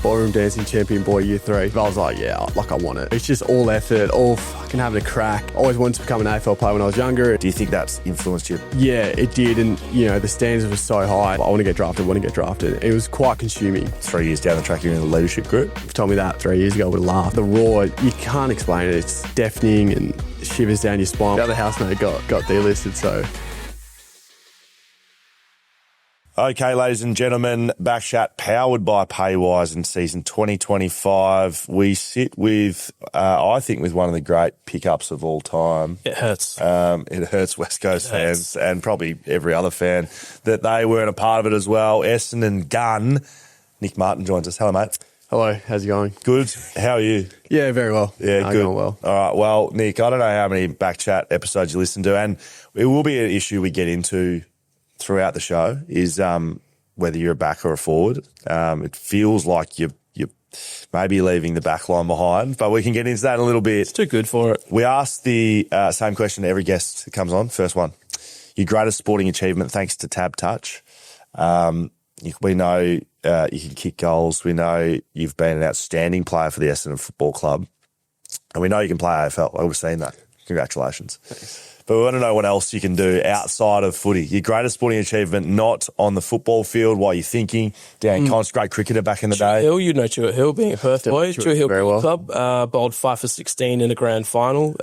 Ballroom dancing champion boy year 3. But I was like, yeah, like I want it. It's just all effort, all fucking having a crack. Always wanted to become an AFL player when I was younger. Do you think that's influenced you? Yeah, it did. And, you know, the standards were so high. I want to get drafted. It was quite consuming. 3 years down the track, you're in the leadership group. If you told me that 3 years ago, I would have laughed. The roar, you can't explain it. It's deafening and shivers down your spine. The other housemate got delisted, so... Okay, ladies and gentlemen, BackChat powered by Paywise in season 2025. We sit with, I think, with one of the great pickups of all time. It hurts. It hurts West Coast fans and probably every other fan that they weren't a part of it as well. Essendon gun. Nic Martin joins us. Hello, mate. Hello, how's it going? Good. How are you? Yeah, very well. Yeah, good. Going well. All right. Well, Nick, I don't know how many BackChat episodes you listen to, and it will be an issue we get into throughout the show is whether you're a back or a forward. It feels like you're maybe leaving the back line behind, but we can get into that in a little bit. It's too good for it. We ask the same question to every guest that comes on. First one, your greatest sporting achievement thanks to TABtouch. We know you can kick goals. We know you've been an outstanding player for the Essendon Football Club. And we know you can play AFL. I've seen that. Congratulations. Thanks. But we want to know what else you can do outside of footy. Your greatest sporting achievement, not on the football field while you're thinking. Dan Collins, great cricketer back in the day. Hill, you know Stuart Hill, being a Perth boy. Stuart Hill very well. Club, bowled 5 for 16 in a grand final.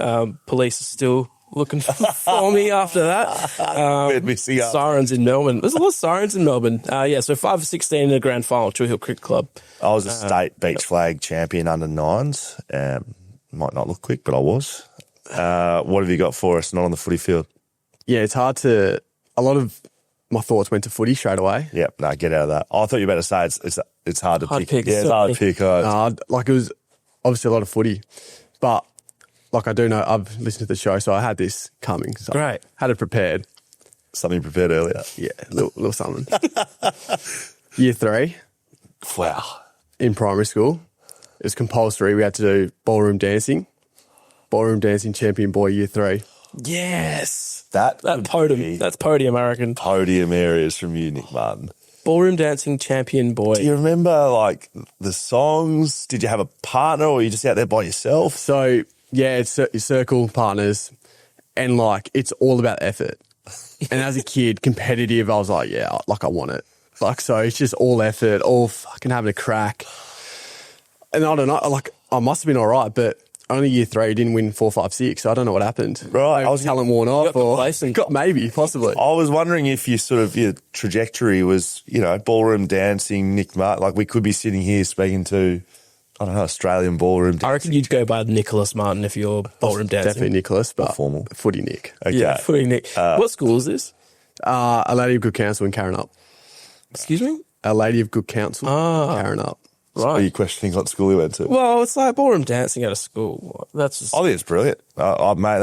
Police are still looking for me after that. We're missing out. Sirens in Melbourne. There's a lot of sirens in Melbourne. So 5 for 16 in a grand final, Stuart Hill Cricket Club. I was a state beach flag champion under 9s. Might not look quick, but I was. What have you got for us, not on the footy field? Yeah, it's hard to... A lot of my thoughts went to footy straight away. Yep, no, get out of that. I thought you were about to say it's hard to pick. Yeah, it's hard to pick. Like it was obviously a lot of footy, but like I do know, I've listened to the show, so I had this coming. So Great. Had it prepared. Something prepared earlier. Yeah, little something. Year 3. Wow. In primary school, it was compulsory. We had to do ballroom dancing. Ballroom dancing champion boy year 3. Yes. That podium. That's podium, I reckon. Podium areas from you, Nic Martin. Ballroom dancing champion boy. Do you remember, like, the songs? Did you have a partner or were you just out there by yourself? So, yeah, it's circle partners and, like, it's all about effort. And as a kid, competitive, I was like, yeah, like I want it. Like, so it's just all effort, all fucking having a crack. And I don't know, like, I must have been all right, but only year 3, didn't win 4, 5, 6. So I don't know what happened. Right. I was talent worn off maybe, possibly. I was wondering if your trajectory was, ballroom dancing, Nic Martin. Like, we could be sitting here speaking to, I don't know, Australian ballroom dancing. I reckon you'd go by Nicholas Martin if you're ballroom dancing. Definitely Nicholas, but formal. Footy Nick. Okay. Yeah, footy Nick. What school is this? A Lady of Good Counsel in Carron Up. Excuse me? A Lady of Good Counsel in Carron Up. Right. Are you questioning what school you went to? Well, it's like ballroom dancing at a school. That's just... I think it's brilliant. Mate,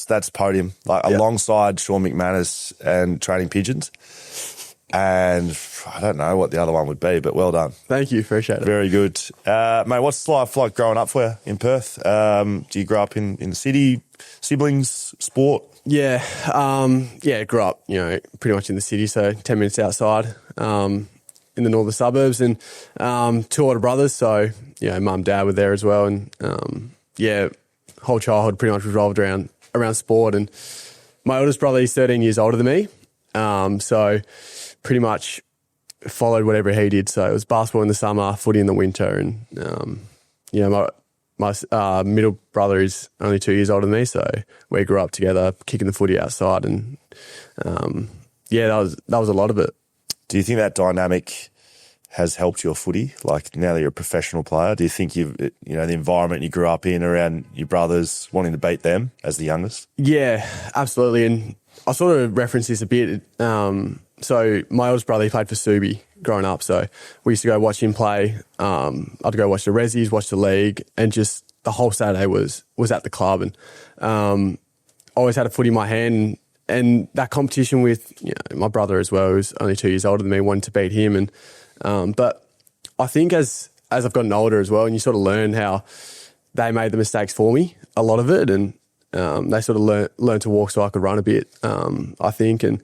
that's podium. Like, alongside Sean McManus and Training Pigeons. And I don't know what the other one would be, but well done. Thank you. Appreciate it. Very good. Mate, what's life like growing up for you in Perth? Do you grow up in the city? Siblings? Sport? Yeah. Grew up, pretty much in the city, so 10 minutes outside. In the northern suburbs, and 2 older brothers, so mum, dad were there as well, and whole childhood pretty much revolved around sport. And my oldest brother, he's 13 years older than me, so pretty much followed whatever he did. So it was basketball in the summer, footy in the winter, and my middle brother is only 2 years older than me, so we grew up together, kicking the footy outside, and that was a lot of it. Do you think that dynamic has helped your footy? Like, now that you're a professional player, do you think the environment you grew up in around your brothers, wanting to beat them as the youngest? Yeah, absolutely. And I sort of referenced this a bit. So my oldest brother, he played for Subi growing up. So we used to go watch him play. I'd go watch the Resies, watch the league, and just the whole Saturday was at the club. And always had a footy in my hand. And that competition with my brother as well, who's only 2 years older than me, wanted to beat him. And but I think as I've gotten older as well, and you sort of learn how they made the mistakes for me, a lot of it, and they sort of learned to walk so I could run a bit. I think, and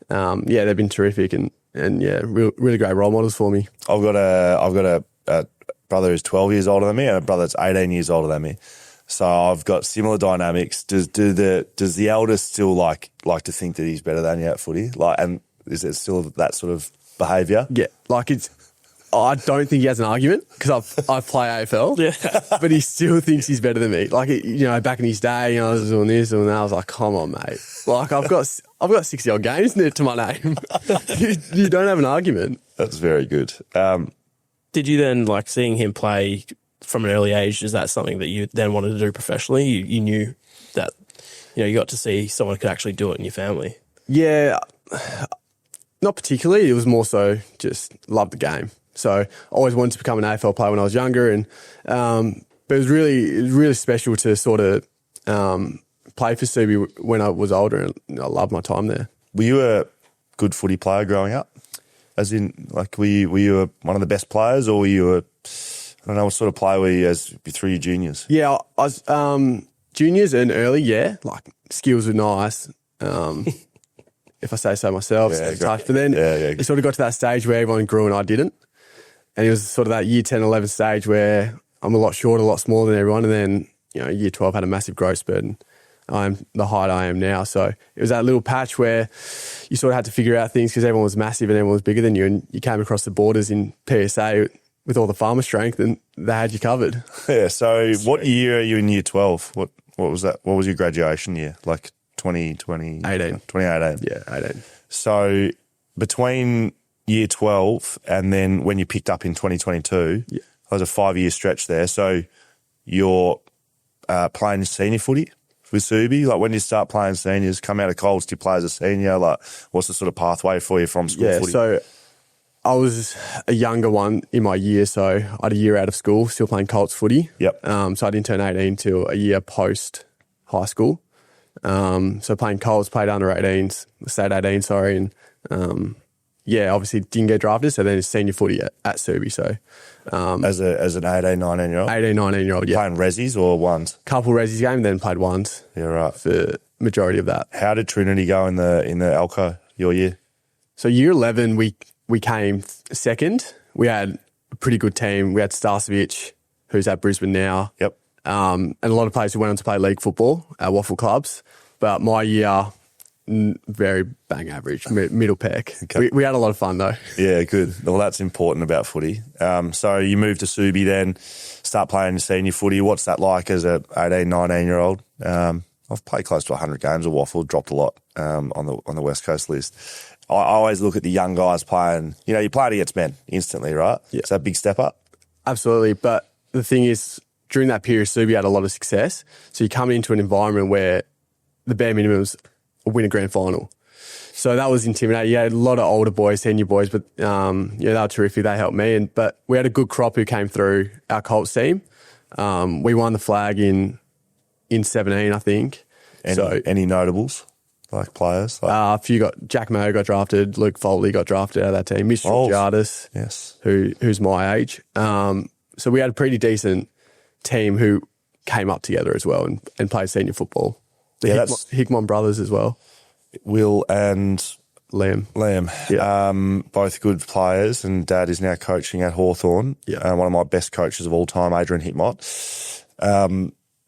they've been terrific, and really great role models for me. I've got a brother who's 12 years older than me and a brother that's 18 years older than me. So I've got similar dynamics. Does the eldest still like to think that he's better than you at footy? Like, and is it still that sort of behaviour? Yeah, like I don't think he has an argument because I play AFL, but he still thinks he's better than me. Like, back in his day, I was doing this and that. I was like, come on, mate. Like, I've got 60 odd games to my name. you don't have an argument. That's very good. Did you then, like, seeing him play from an early age, is that something that you then wanted to do professionally? You knew that, you got to see someone who could actually do it in your family? Yeah, not particularly. It was more so just love the game. So I always wanted to become an AFL player when I was younger, and but it was really special to sort of play for Subi when I was older, and I loved my time there. Were you a good footy player growing up? As in, like, were you one of the best players, or were you I don't know, what sort of player were you through your juniors? Yeah, I was juniors and early, yeah. Like, skills were nice. If I say so myself, but then it sort of got to that stage where everyone grew and I didn't. And it was sort of that year 10, 11 stage where I'm a lot shorter, a lot smaller than everyone. And then, year 12 had a massive growth spurt and I'm the height I am now. So it was that little patch where you sort of had to figure out things because everyone was massive and everyone was bigger than you. And you came across the borders in PSA with all the farmer strength and they had you covered. Yeah. So what year are you in year 12? What was that? What was your graduation year? Like 2018. Yeah, 18. So between year 12 and then when you picked up in 2022, there was a 5-year stretch there. So you're playing senior footy with Subi. Like, when you start playing seniors, come out of Colts, do you play as a senior? Like, what's the sort of pathway for you from school footy? So I was a younger one in my year, so I had a year out of school, still playing Colts footy. Yep. So I didn't turn 18 till a year post high school. So playing Colts, played under 18s, state 18, sorry, and obviously didn't get drafted, so then it's senior footy at Subi. So as an 18, 19-year-old? 18, 19-year-old, yeah. Playing resis or ones? Couple resis game, then played ones. Yeah, right. For majority of that. How did Trinity go in the Alco your year? So year 11, we came second. We had a pretty good team. We had Starcevic, who's at Brisbane now. Yep. And a lot of players who went on to play league football at Waffle clubs. But my year, very bang average, middle peck. Okay. We had a lot of fun though. Yeah, good. Well, that's important about footy. So you moved to Subi then, start playing senior footy. What's that like as a 18, 19-year-old? I've played close to 100 games of Waffle, dropped a lot on the West Coast list. I always look at the young guys playing. You play against men instantly, right? Yeah. It's that big step up. Absolutely. But the thing is, during that period, Subi had a lot of success. So you come into an environment where the bare minimum is win a grand final. So that was intimidating. You had a lot of older boys, senior boys, but they were terrific. They helped me. But we had a good crop who came through our Colts team. We won the flag in 17, I think. Any notables, like players? A few Jack Mayo got drafted, Luke Foley got drafted out of that team, Mr. Jardis, yes, who's my age. So we had a pretty decent team who came up together as well and played senior football. The Hickmon brothers as well. Will and Liam. Yeah. Both good players, and Dad is now coaching at Hawthorn. Yeah. One of my best coaches of all time, Adrian Hickmott.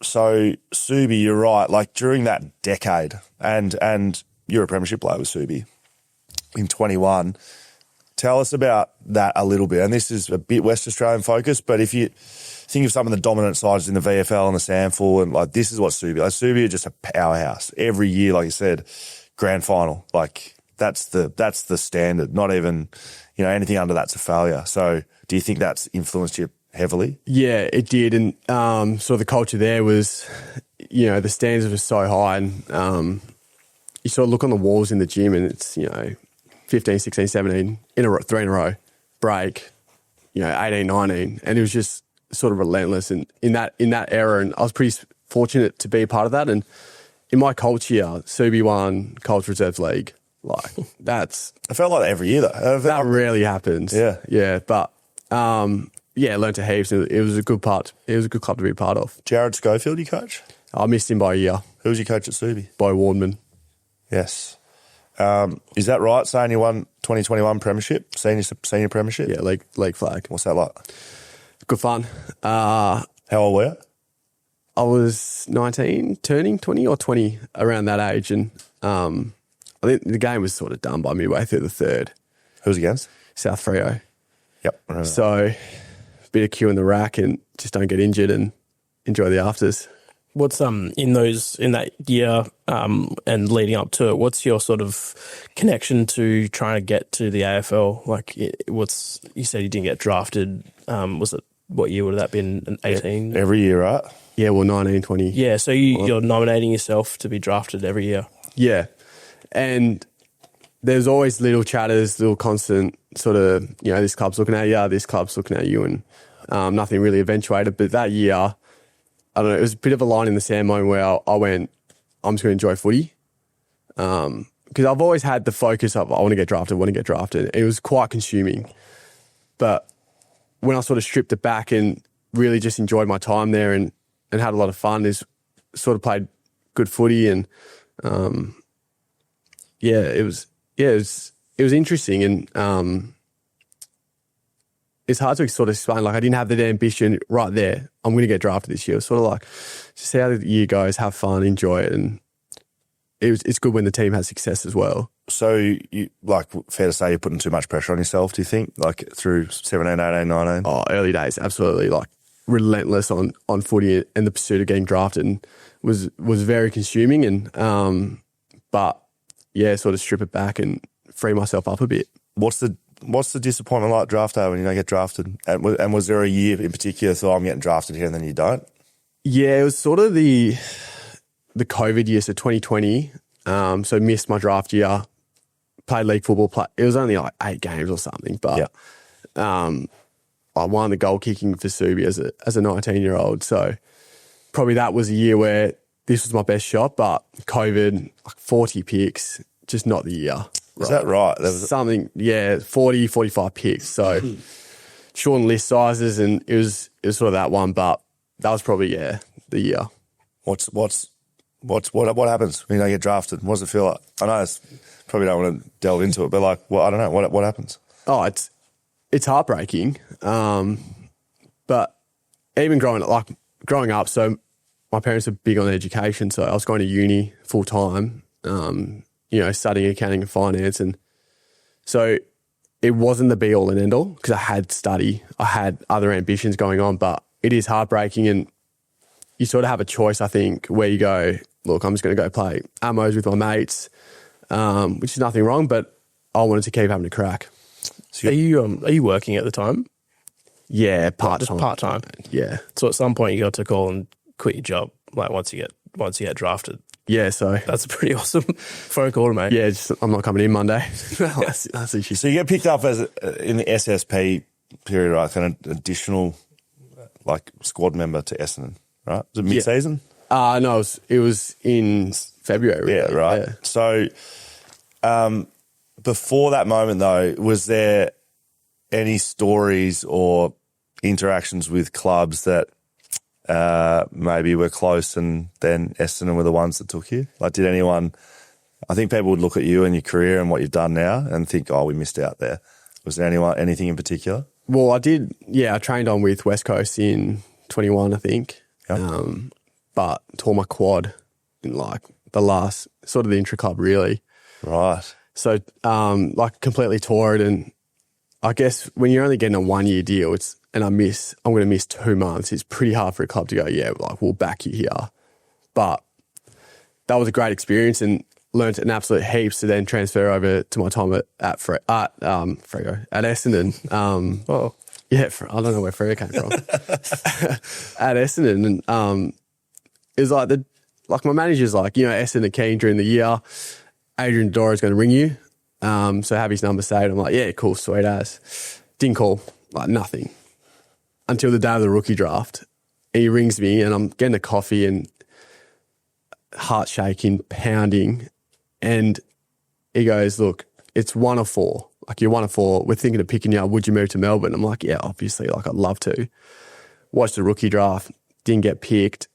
So Subi, you're right, like during that decade, and you're a premiership player with Subi in 21. Tell us about that a little bit. And this is a bit West Australian focused, but if you think of some of the dominant sides in the VFL and the SANFL, and like this is what Subi, like Subi are just a powerhouse. Every year, like you said, grand final. Like that's the standard. Not even, anything under that's a failure. So do you think that's influenced you heavily? Yeah, it did. And sort of the culture there was, the standards were so high, and you sort of look on the walls in the gym and it's, 15, 16, 17, 3 in a row, break, 18, 19. And it was just sort of relentless. And in that era, and I was pretty fortunate to be a part of that. And in my Colts year, Subi won Colts Reserves League. Like, that's... I felt like that every year, though. That rarely happens. Yeah. Yeah, but... learned to heaps. It was a good part. It was a good club to be a part of. Jared Schofield, you coach? I missed him by a year. Who was your coach at Subi? Bo Wardman. Yes. Is that right, saying you won 2021 premiership, senior premiership? Yeah, league flag. What's that like? Good fun. How old were you? I was 19, turning 20 or 20 around that age. And I think the game was sort of done by midway through the third. Who was against? South Freo. Yep. I remember that. So bit of queue in the rack and just don't get injured and enjoy the afters. What's in that year and leading up to it? What's your sort of connection to trying to get to the AFL? Like, you said you didn't get drafted. Was it what year would that been? 18 Every year, right? Yeah, well, 19, 20. Yeah, so you're nominating yourself to be drafted every year. Yeah, and there's always little chatters, little constant sort of, this club's looking at you, this club's looking at you, and nothing really eventuated. But that year, I don't know, it was a bit of a line in the sand moment where I went, I'm just going to enjoy footy. Because I've always had the focus of, I want to get drafted. It was quite consuming. But when I sort of stripped it back and really just enjoyed my time there and had a lot of fun, is sort of played good footy and it was interesting and it's hard to sort of explain. Like, I didn't have that ambition right there. I'm going to get drafted this year. It was sort of like, just see how the year goes, have fun, enjoy it, and it's good when the team has success as well. So, you fair to say you're putting too much pressure on yourself, do you think? Like, through 17, 18, 19? Oh, early days, absolutely. Like, relentless on footy and the pursuit of getting drafted and was very consuming. And but yeah, sort of strip it back and free myself up a bit. What's the disappointment like draft day when you don't get drafted? And was there a year in particular thought, I'm getting drafted here and then you don't? Yeah, it was sort of the COVID year, so 2020. So missed my draft year, played league football. It was only like 8 games or something, but I won the goal kicking for Subi as a 19-year-old. So probably that was a year where this was my best shot, but COVID, like 40 picks, just not the year. Is that right? That was something, 40, 45 picks. So shortened list sizes, and it was sort of that one, but that was probably, the year. What happens when you don't get drafted? What does it feel like? I know it's probably don't want to delve into it, but I don't know. What happens? Oh, it's heartbreaking. But even growing up, so my parents are big on education, so I was going to uni full time, studying accounting and finance. And so it wasn't the be all and end all because I had other ambitions going on, but it is heartbreaking. And you sort of have a choice, I think, where you go, look, I'm just going to go play ammos with my mates, which is nothing wrong, but I wanted to keep having a crack. So are you working at the time? Yeah, part-time. Just part-time? Yeah. So at some point you got to call and quit your job, like once you get drafted. Yeah, so that's a pretty awesome phone call, mate. Yeah, I'm not coming in Monday. that's the issue. So you get picked up as in the SSP period, right? An additional squad member to Essendon, right? Was it mid-season? No, it was in February. Really. Yeah, right. Yeah. So before that moment, though, was there any stories or interactions with clubs that maybe were close and then Essendon were the ones that took you? Like, did anyone... I think people would look at you and your career and what you've done now and think, we missed out there. Was there anything in particular? Well, I did, I trained on with West Coast in 21, I think. Yep. But tore my quad in the last, sort of the intra-club really. Right. So, completely tore it. And I guess when you're only getting a 1-year deal, I'm going to miss 2 months. It's pretty hard for a club to go, we'll back you here. But that was a great experience and learned an absolute heaps to then transfer over to my time at Essendon. I don't know where Freo came from. At Essendon. And it was my manager's Essendon keen during the year. Adrian Dora is going to ring you. So have his number saved. I'm like, yeah, cool, sweet as. Didn't call, nothing. Until the day of the rookie draft. And he rings me and I'm getting a coffee and heart shaking, pounding. And he goes, look, it's 1 of 4. You're 1 of 4. We're thinking of picking you up. Would you move to Melbourne? I'm like, yeah, obviously. I'd love to. Watched the rookie draft. Didn't get picked.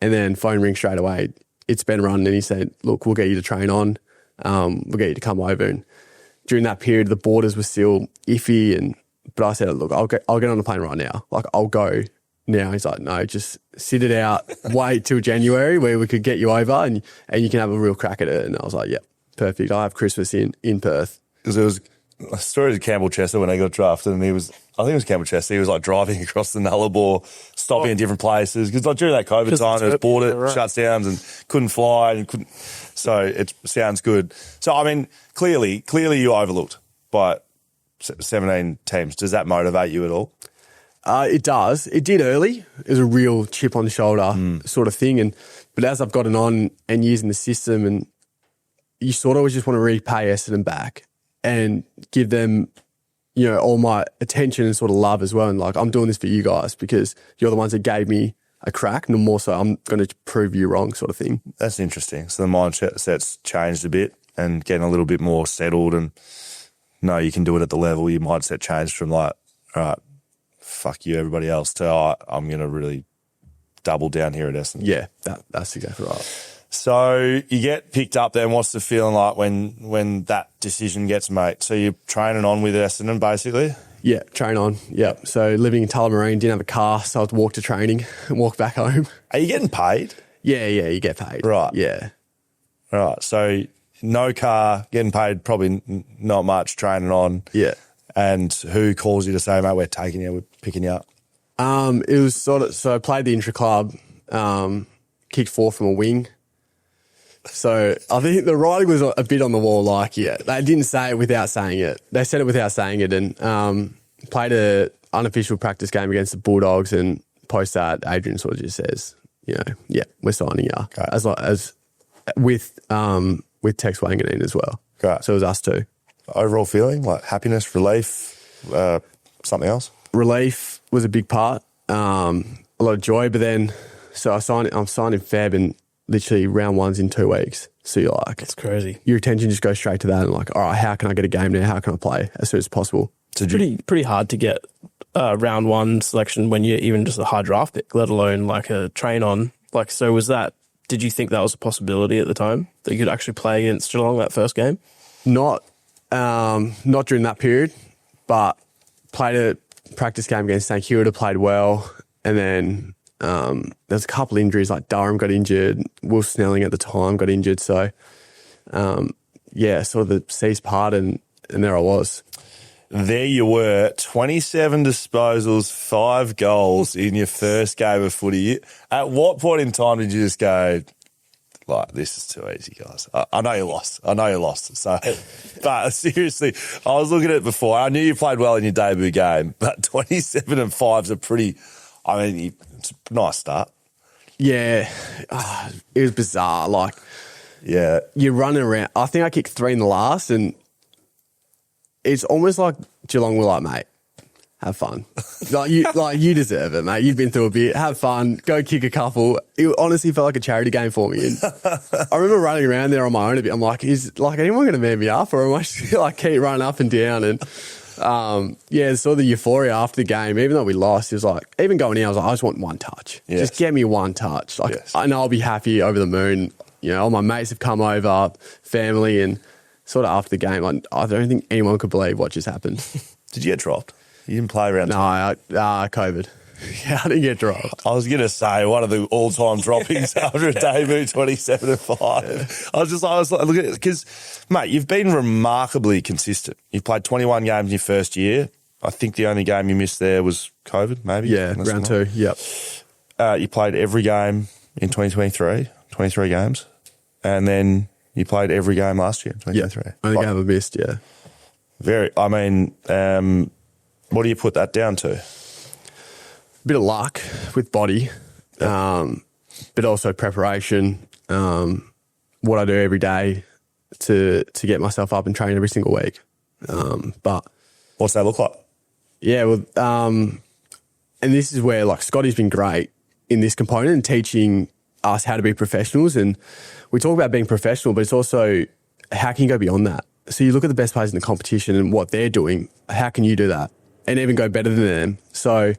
And then phone rings straight away. It's Ben Run. And he said, look, we'll get you to train on. We'll get you to come over. And during that period, the borders were still iffy and But I said, look, I'll get on the plane right now. Like, I'll go now. He's like, no, just sit it out, wait till January where we could get you over and you can have a real crack at it. And I was like, yep, perfect. I'll have Christmas in Perth. Because it was a story of Campbell Chester when he got drafted, and I think it was Campbell Chester, he was like driving across the Nullarbor, stopping in different places. Because like during that COVID time, it was border shutdowns and couldn't fly and couldn't. So it sounds good. So, I mean, clearly you overlooked by 17 teams. Does that motivate you at all? It does. It did early. It was a real chip on the shoulder sort of thing. But as I've gotten on and using the system, and you sort of always just want to repay Essendon back and give them, you know, all my attention and sort of love as well. And like, I'm doing this for you guys because you're the ones that gave me a crack. No more so I'm going to prove you wrong sort of thing. That's interesting. So the mindset's changed a bit and getting a little bit more settled, and no, you can do it at the level. Your mindset changed from like, all right, fuck you, everybody else, to I'm going to really double down here at Essendon. Yeah, that's exactly right. So you get picked up then. What's the feeling like when that decision gets made? So you're training on with Essendon basically? Yeah, train on. Yeah. So living in Tullamarine, didn't have a car, so I'd walk to training and walk back home. Are you getting paid? Yeah, you get paid. Right. Yeah. Right. So no car, getting paid probably not much, training on. Yeah. And who calls you to say, mate, we're taking you, we're picking you up? It was so I played the intra-club, kicked 4 from a wing. So I think the writing was a bit on the wall, like, yeah, they didn't say it without saying it. They said it without saying it, and played a unofficial practice game against the Bulldogs, and post that, Adrian sort of just says, you know, yeah, we're signing you. Okay. As with Tex Wanganeen as well. Great. So it was us two. Overall feeling, like happiness, relief, something else? Relief was a big part. A lot of joy, but then, so I'm signed in Feb, and literally round 1's in 2 weeks. So you're like, It's crazy. your attention just goes straight to that, and like, all right, how can I get a game now? How can I play as soon as possible? So Pretty hard to get round 1 selection when you're even just a high draft pick, let alone like a train on. Like, so did you think that was a possibility at the time that you could actually play against Geelong that first game? Not during that period, but played a practice game against St Kilda, played well, and then there's a couple injuries, like Durham got injured, Will Snelling at the time got injured, so sort of the seas parted, and there I was. There you were, 27 disposals, 5 goals in your first game of footy. At what point in time did you just go, like, this is too easy, guys? I know you lost. So, but seriously, I was looking at it before. I knew you played well in your debut game, but 27 and 5's a pretty, it's a nice start. Yeah, it was bizarre. Like, yeah, you're running around. I think I kicked 3 in the last, and it's almost like Geelong were like, mate, have fun. you deserve it, mate. You've been through a bit. Have fun. Go kick a couple. It honestly felt like a charity game for me. And I remember running around there on my own a bit. I'm like, is like anyone going to man me up, or am I just like keep running up and down? And saw the euphoria after the game. Even though we lost, it was like, even going in, I was like, I just want one touch. Yes. Just get me one touch. Like, yes. I know I'll be happy, over the moon. You know, all my mates have come over, family, and sort of after the game, I don't think anyone could believe what just happened. Did you get dropped? You didn't play around? No, COVID. Yeah, I didn't get dropped. I was going to say one of the all-time droppings after a debut, 27 and 5. Yeah. I was like, look at it, because, mate, you've been remarkably consistent. You've played 21 games in your first year. I think the only game you missed there was COVID, maybe. Yeah, round 2. Yep. You played every game in 2023, 23 games, and then you played every game last year, 2023. Yeah, only game I missed, yeah. What do you put that down to? A bit of luck with body, but also preparation, what I do every day to get myself up and train every single week. But what's that look like? Yeah, well, and this is where, like, Scotty's been great in this component and teaching us how to be professionals. And we talk about being professional, but it's also how can you go beyond that? So you look at the best players in the competition and what they're doing. How can you do that and even go better than them? So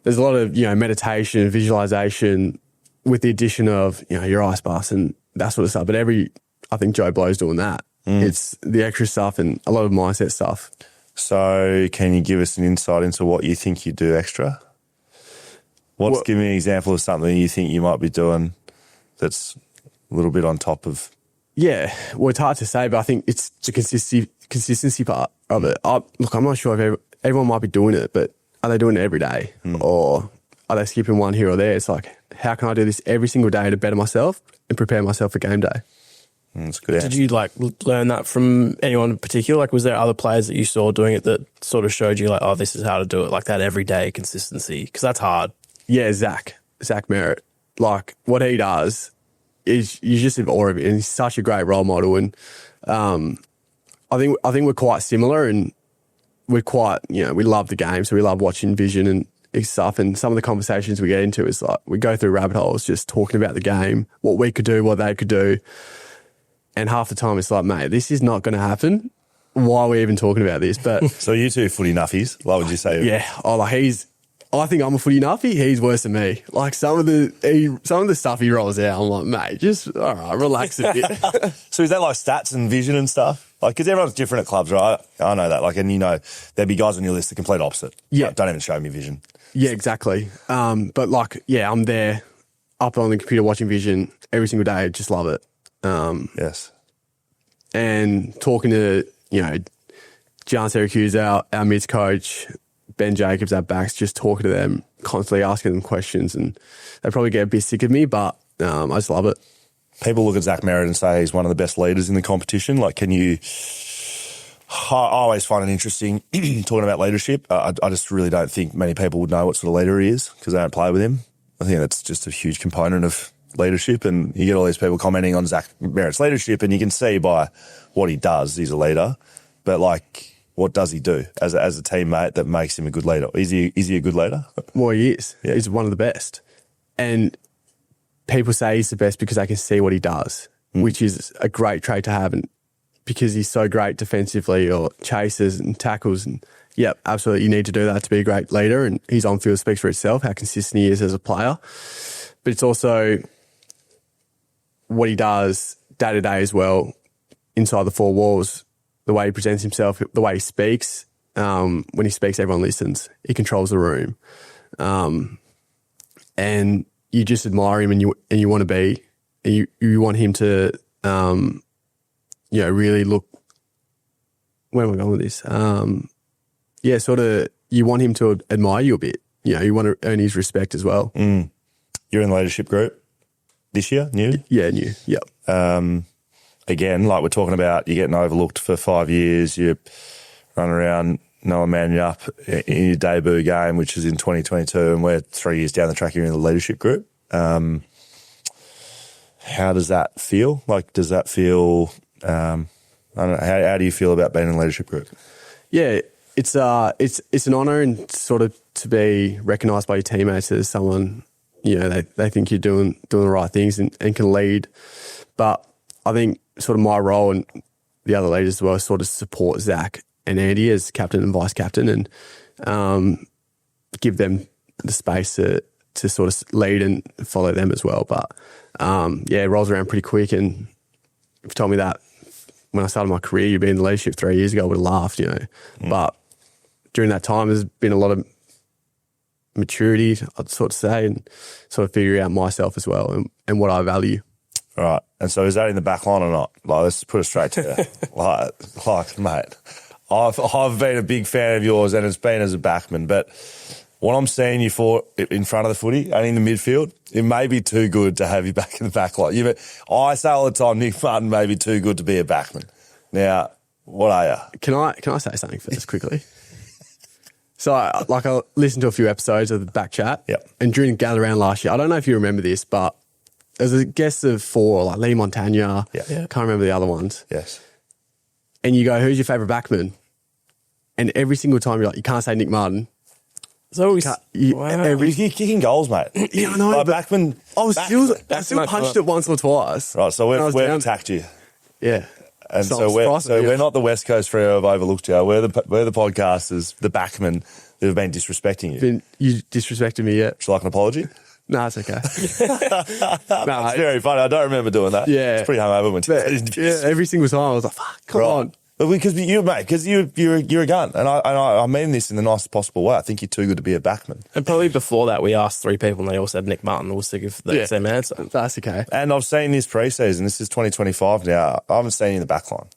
there's a lot of, meditation, visualization with the addition of, your ice baths and that sort of stuff. But I think Joe Blow's doing that. It's the extra stuff and a lot of mindset stuff. So can you give us an insight into what you think you do extra? Give me an example of something you think you might be doing that's a little bit on top of. Yeah, well, it's hard to say, but I think it's the consistency part of it. I'm not sure if everyone might be doing it, but are they doing it every day? Or are they skipping one here or there? It's like, how can I do this every single day to better myself and prepare myself for game day? That's good. Did you learn that from anyone in particular? Was there other players that you saw doing it that sort of showed you oh, this is how to do it, like that everyday consistency? Because that's hard. Yeah, Zach Merritt. What he does is you're just in awe of it, and he's such a great role model. And I think we're quite similar, and we're quite, we love the game, so we love watching vision and stuff. And some of the conversations we get into is we go through rabbit holes just talking about the game, what we could do, what they could do. And half the time it's mate, this is not going to happen. Why are we even talking about this? But so you two footy nuffies, what would you say? Yeah. I think I'm a footy nuffy. He's worse than me. Some of the stuff he rolls out, I'm like, mate, just all right, relax a bit. So is that stats and vision and stuff? Because everyone's different at clubs, right? I know that. And there'd be guys on your list the complete opposite. Yeah. Don't even show me vision. Yeah, exactly. But I'm there up on the computer watching vision every single day. Just love it. Yes. And talking to, John Syracuse, our mids coach, Ben Jacobs, our backs, just talking to them, constantly asking them questions, and they probably get a bit sick of me, but I just love it. People look at Zach Merritt and say he's one of the best leaders in the competition. Can you... I always find it interesting talking about leadership. I just really don't think many people would know what sort of leader he is because they don't play with him. I think that's just a huge component of leadership, and you get all these people commenting on Zach Merritt's leadership, and you can see by what he does, he's a leader. But what does he do as a teammate that makes him a good leader? Is he a good leader? Well, he is. Yeah. He's one of the best. And people say he's the best because they can see what he does, which is a great trait to have, and because he's so great defensively or chases and tackles. And yep, absolutely, you need to do that to be a great leader. And his on-field speaks for itself, how consistent he is as a player. But it's also what he does day to day as well, inside the four walls, the way he presents himself, the way he speaks. When he speaks, everyone listens. He controls the room. And you just admire him, and you want to be, and you want him to, really look, where am I going with this? You want him to admire you a bit. You want to earn his respect as well. You're in the leadership group this year, new? Yeah, new, yep. Again, we're talking about, you're getting overlooked for 5 years, you run around, no one man you up in your debut game, which is in 2022, and we're 3 years down the track, you're in the leadership group. How does that feel? Does that feel, I don't know, how do you feel about being in a leadership group? Yeah, it's an honour and sort of to be recognised by your teammates as someone, they think you're doing the right things and can lead. But I think sort of my role and the other leaders as well is sort of support Zach and Andy as captain and vice captain, and give them the space to sort of lead and follow them as well. But it rolls around pretty quick. And if you told me that when I started my career, you'd be in the leadership 3 years ago, I would have laughed, But during that time, there's been a lot of maturity, I'd sort of say, and sort of figuring out myself as well and what I value. All right. And so is that in the back line or not? Let's put it straight to you. Mate, I've been a big fan of yours, and it's been as a backman, but what I'm seeing you for in front of the footy and in the midfield, it may be too good to have you back in the back line. I say all the time, Nic Martin may be too good to be a backman. Now, what are you? Can I say something first quickly? So, I listened to a few episodes of the BackChat. Yep. And during Gather Round last year, I don't know if you remember this, but there's a guest of 4, Lee Montagna. Yeah. Can't remember the other ones. Yes. And you go, who's your favourite backman? And every single time you're like, you can't say Nic Martin. So you're kicking goals, mate. Yeah, I know. Backman. I still punched it once or twice. Right, so we've attacked you. Yeah. And so we're not the West Coast Freo have overlooked you. We're the podcasters, the backmen that have been disrespecting you. You disrespected me, yeah. Would you like an apology? No, it's okay. It's very funny. I don't remember doing that. Yeah. It's pretty hungover when every single time I was like, fuck, come on. But because you're a gun, and I mean this in the nicest possible way. I think you're too good to be a backman. And probably before that, we asked 3 people, and they all said Nic Martin. We'll stick with the same answer. That's okay. And I've seen this pre-season. This is 2025 now. I haven't seen you in the back line.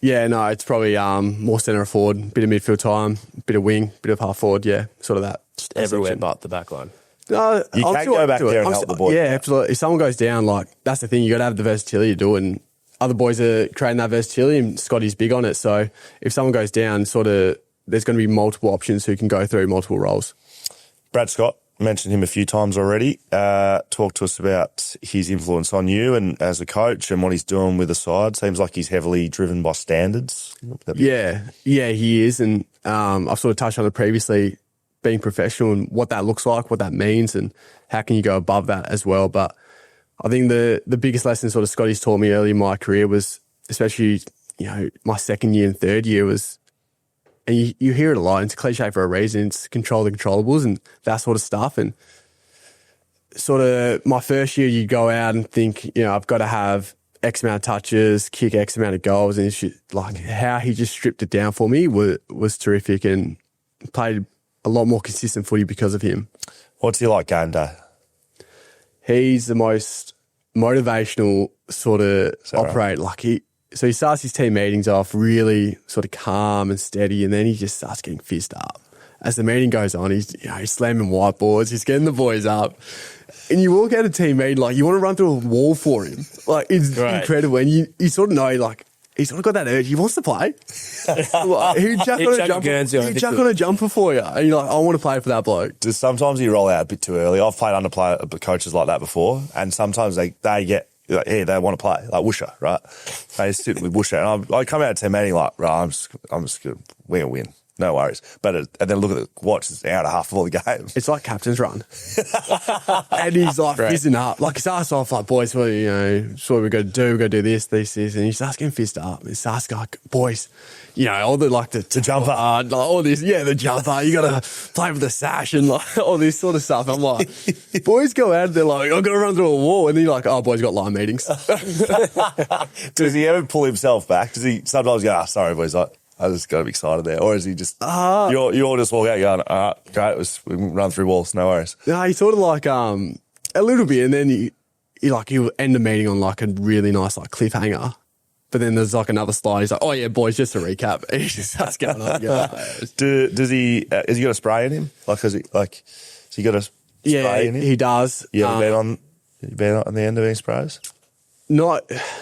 Yeah, no, it's probably more centre or forward, bit of midfield time, bit of wing, bit of half forward. Yeah, sort of that. Just everywhere but the back line. No, You can't go back there and help the boys. Yeah, absolutely. If someone goes down, like that's the thing, you got to have the versatility to do it. And other boys are creating that versatility, and Scotty's big on it. So if someone goes down, sort of, there's going to be multiple options who can go through multiple roles. Brad Scott, mentioned him a few times already. Talk to us about his influence on you and as a coach and what he's doing with the side. Seems like he's heavily driven by standards. Yeah, he is. And I've sort of touched on it previously, being professional and what that looks like, what that means, and how can you go above that as well. But I think the biggest lesson sort of Scotty's taught me early in my career was, especially, my second year and third year was, and you hear it a lot, it's a cliche for a reason, it's control the controllables and that sort of stuff. And sort of my first year, you go out and think, I've got to have X amount of touches, kick X amount of goals. And it's like how he just stripped it down for me was terrific, and played a lot more consistent footy because of him. What's he like game day? He's the most motivational sort of operator. Right? So he starts his team meetings off really sort of calm and steady, and then he just starts getting fizzed up. As the meeting goes on, he's slamming whiteboards, he's getting the boys up. And you walk out of team meeting, like, you want to run through a wall for him. Like, it's incredible. And you sort of know, like, he's sort of got that urge. He wants to play. Like, he'd chuck on a jumper for you. And you're like, I want to play for that bloke. Sometimes you roll out a bit too early. I've played under coaches like that before, and sometimes they get, like, they want to play, like Woosha, right? They sit with Woosha, and I come out of team meeting like, right, I'm just going to win. No worries. But and then look at the watch, it's an hour and a half of all the games. It's like captain's run. And he's like fizzing up. Like, he starts off like, boys, what we got to do? We got to do this. And he starts getting fizzed up. He starts like, boys, all the jumper. All this, the jumper. You got to play with the sash and like all this sort of stuff. I'm like, boys go out and they're like, I've got to run through a wall. And then you're like, oh, boys got line meetings. Does he ever pull himself back? Does he sometimes go, sorry, boys, I just got excited there? Or is he just, you all just walk out going, great, we can run through walls, no worries? No, he sort of like a little bit, and then he'll end the meeting on like a really nice like cliffhanger. But then there's like another slide. He's like, oh yeah, boys, just to recap. And he just starts going on. Does he, has he got a spray in him? Like, has he got a spray in him? He does. You ever been on the end of any sprays?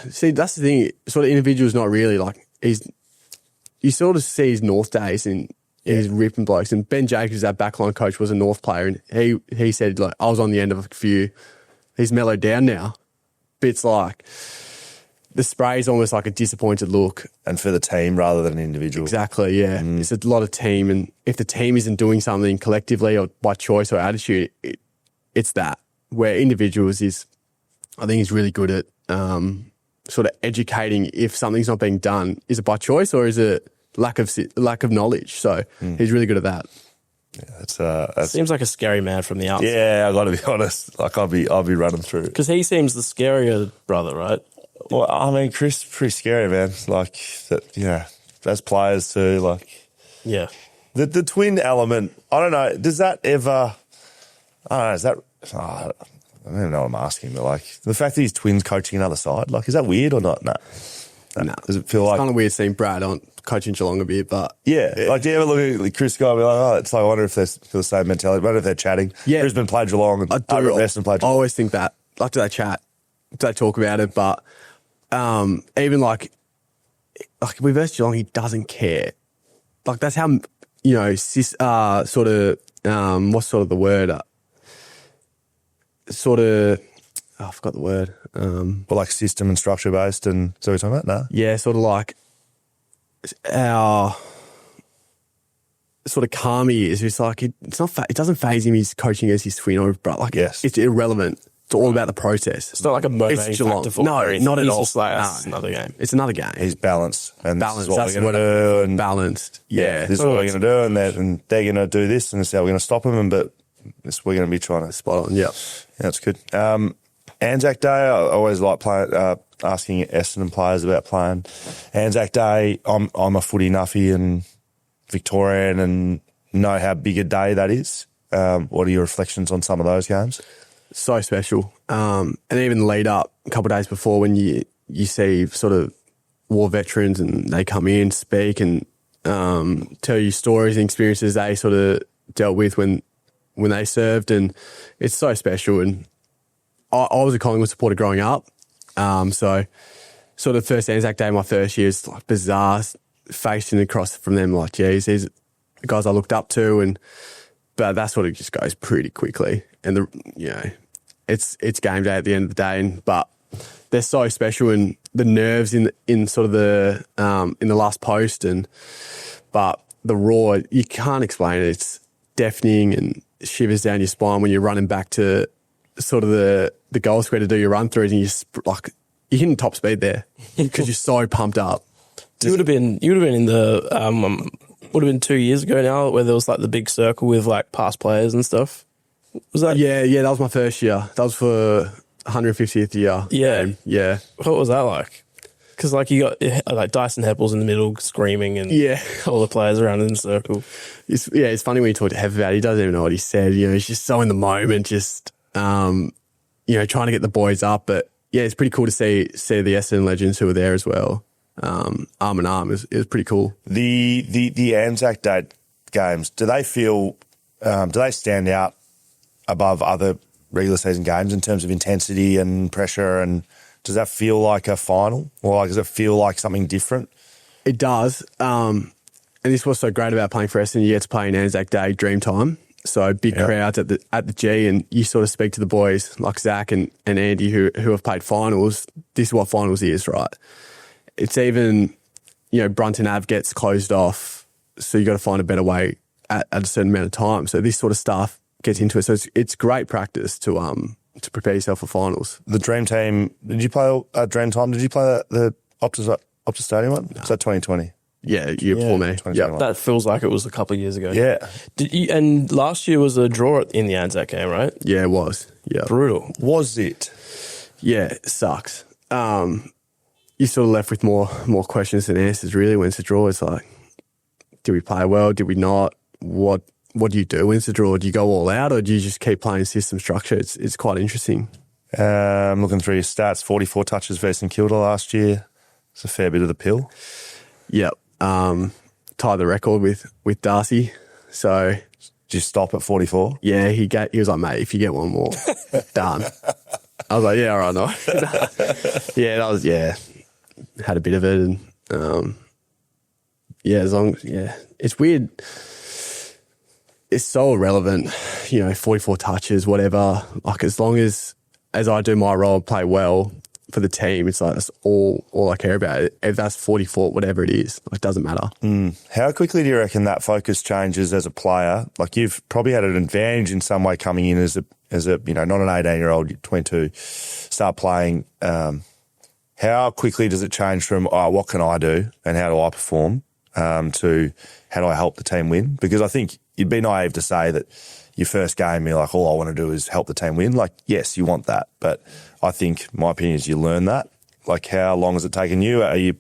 See, that's the thing. Sort of individual's not really like, you sort of see his North days in his ripping blokes. And Ben Jacobs, our backline coach, was a North player, and he said, like, I was on the end of a few. He's mellowed down now. But it's like the spray is almost like a disappointed look. And for the team rather than an individual. Exactly, yeah. It's a lot of team, and if the team isn't doing something collectively or by choice or attitude, it's that. Where individuals I think he's really good at sort of educating if something's not being done. Is it by choice or is it lack of knowledge? So he's really good at that. Yeah, that seems like a scary man from the outside. Yeah, I got to be honest. Like, I'll be running through because he seems the scarier brother, right? Well, I mean, Chris, pretty scary, man. Like that, as players too. Like, the twin element. I don't know. Does that ever? I don't know. Is that? I don't even know what I'm asking, but like the fact that he's twins coaching another side, like, is that weird or not? No. Does it feel like kind of weird seeing Brad on coaching Geelong a bit, but like, do you ever look at Chris Guy and be like, it's like, I wonder if they're the same mentality. I wonder if they're chatting. Yeah, Brisbane played Geelong and Essendon played Geelong. I always think that. Like, do they chat? Do they talk about it? But even like with versus Geelong, he doesn't care. Like, that's how sort of what's sort of the word? I forgot the word. Like system and structure based, and so we're talking about no. Yeah, sort of like our sort of calm he is. It's like it doesn't faze him. He's coaching as his twin or brother. Like, it's irrelevant. It's all about the process. It's not like a motivating factor for him. Not at all. Just like, it's another game. It's another game. He's balanced, and balanced. This is what we're going to do. And balanced. Yeah, this is what we're going to do, and they're going to do this, and this is how we're going to stop them. But we're going to be trying to spot on. Yeah, that's good. Anzac Day, I always like asking Essendon players about playing Anzac Day. I'm a footy nuffy and Victorian and know how big a day that is. What are your reflections on some of those games? So special. And even the lead up a couple of days before when you see sort of war veterans and they come in, speak and tell you stories and experiences they sort of dealt with when they served, and it's so special. And I was a Collingwood supporter growing up, so sort of first Anzac Day, my first year is like bizarre, facing across from them like, geez, these are the guys I looked up to, but that sort of just goes pretty quickly. And it's game day at the end of the day, but they're so special, and the nerves in sort of the in the last post, but the roar, you can't explain it. It's deafening and shivers down your spine when you're running back to sort of the goal square to do your run throughs, and you're hitting top speed there because you're so pumped up. You would have been in the would have been 2 years ago now, where there was like the big circle with like past players and stuff. Was that? Yeah, that was my first year. That was for 150th year. Yeah. Yeah. What was that like? Because like you got like Dyson Heppel's in the middle screaming, and all the players around in the circle. It's funny when you talk to Hepp about it, he doesn't even know what he said. He's just so in the moment, just trying to get the boys up. But yeah, it's pretty cool to see the Essendon legends who were there as well. Arm in arm. It was pretty cool. The Anzac Day games, do they stand out above other regular season games in terms of intensity and pressure, and does that feel like a final, or does it feel like something different? It does. And this is what's so great about playing for Essendon. You get to play in Anzac Day dream time. So big crowds at the G, and you sort of speak to the boys like Zach and Andy who have played finals. This is what finals is, right? It's even, Brunton Ave gets closed off, so you got to find a better way at a certain amount of time. So this sort of stuff gets into it. So it's great practice to prepare yourself for finals. The Dream Team, did you play Dream Time? Did you play the Optus Stadium one? No. Was that 2020? Yeah, year before me. Yeah, that feels like it was a couple of years ago. Yeah. And last year was a draw in the Anzac game, right? Yeah, it was. Yeah. Brutal. Was it? Yeah, it sucks. You're sort of left with more questions than answers, really, when it's a draw. It's like, did we play well? Did we not? What do you do when it's a draw? Do you go all out, or do you just keep playing system structure? It's quite interesting. I'm looking through your stats. 44 touches versus St Kilda last year. It's a fair bit of the pill. Yep. Tied the record with Darcy. So did you stop at 44? Yeah, he was like, mate, if you get one more, done. I was like, yeah, all right, no. Had a bit of it, and it's weird. It's so irrelevant, 44 touches, whatever. Like as long as I do my role and play well for the team, it's like that's all I care about. If that's 44, whatever it is, it doesn't matter. How quickly do you reckon that focus changes as a player? Like you've probably had an advantage in some way coming in as a not an 18-year-old, 22, start playing. How quickly does it change from what can I do and how do I perform to how do I help the team win? Because I think you'd be naive to say that your first game, you're like, all I want to do is help the team win. Like, yes, you want that. But I think my opinion is you learn that. Like, how long has it taken you? Do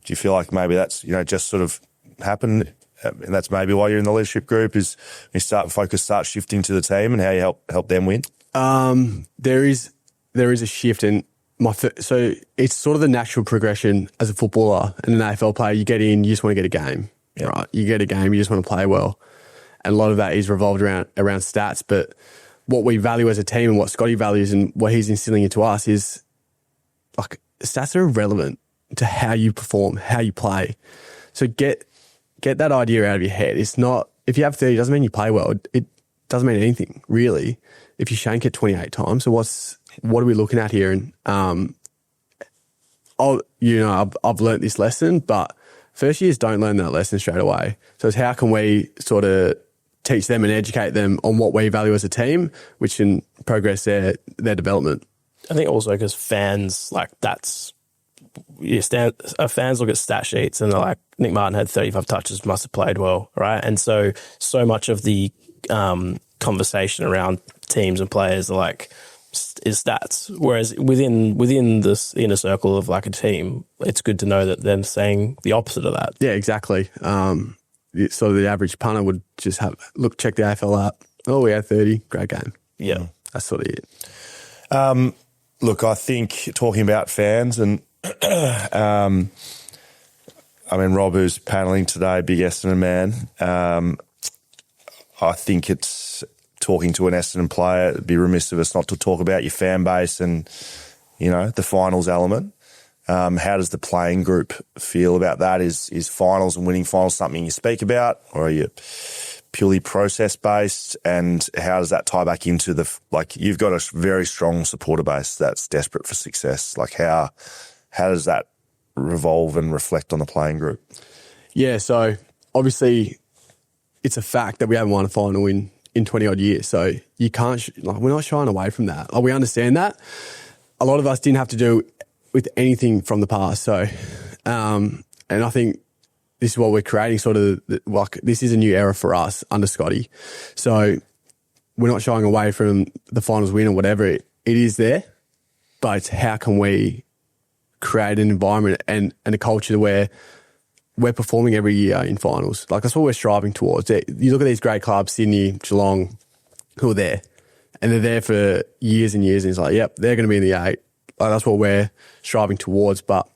you feel like maybe that's, just sort of happened? And that's maybe why you're in the leadership group is you start shifting to the team and how you help them win? There is a shift in so it's sort of the natural progression as a footballer and an AFL player. You get in, you just want to get a game, right? You get a game, you just want to play well. And a lot of that is revolved around stats. But what we value as a team and what Scotty values and what he's instilling into us is like stats are irrelevant to how you perform, how you play. So get that idea out of your head. It's not, if you have 30, it doesn't mean you play well. It doesn't mean anything, really. If you shank it 28 times, so what are we looking at here? And I've learnt this lesson, but first years don't learn that lesson straight away. So it's how can we sort of teach them and educate them on what we value as a team, which can progress their development. I think also because fans, like fans look at stat sheets and they're like, Nic Martin had 35 touches, must have played well, right? And so much of the conversation around teams and players are like is stats. Whereas within this inner circle of like a team, it's good to know that they're saying the opposite of that. Yeah, exactly. Sort of the average punter would just check the AFL app. Oh, we had 30, great game. Yeah. That's sort of it. Look, I think talking about fans and Rob, who's paneling today, big Essendon man, I think it's talking to an Essendon player, it'd be remiss of us not to talk about your fan base and, the finals element. How does the playing group feel about that? Is finals and winning finals something you speak about, or are you purely process-based? And how does that tie back into you've got a very strong supporter base that's desperate for success. How does that revolve and reflect on the playing group? Yeah, so obviously it's a fact that we haven't won a final in 20-odd years. So you can't, we're not shying away from that. We understand that. A lot of us didn't have to do with anything from the past. So, and I think this is what we're creating, sort of this is a new era for us under Scotty. So we're not shying away from the finals win or whatever. It is there, but it's how can we create an environment and a culture where we're performing every year in finals. That's what we're striving towards. You look at these great clubs, Sydney, Geelong, who are there, and they're there for years and years, and it's yep, they're going to be in the 8. That's what we're striving towards. But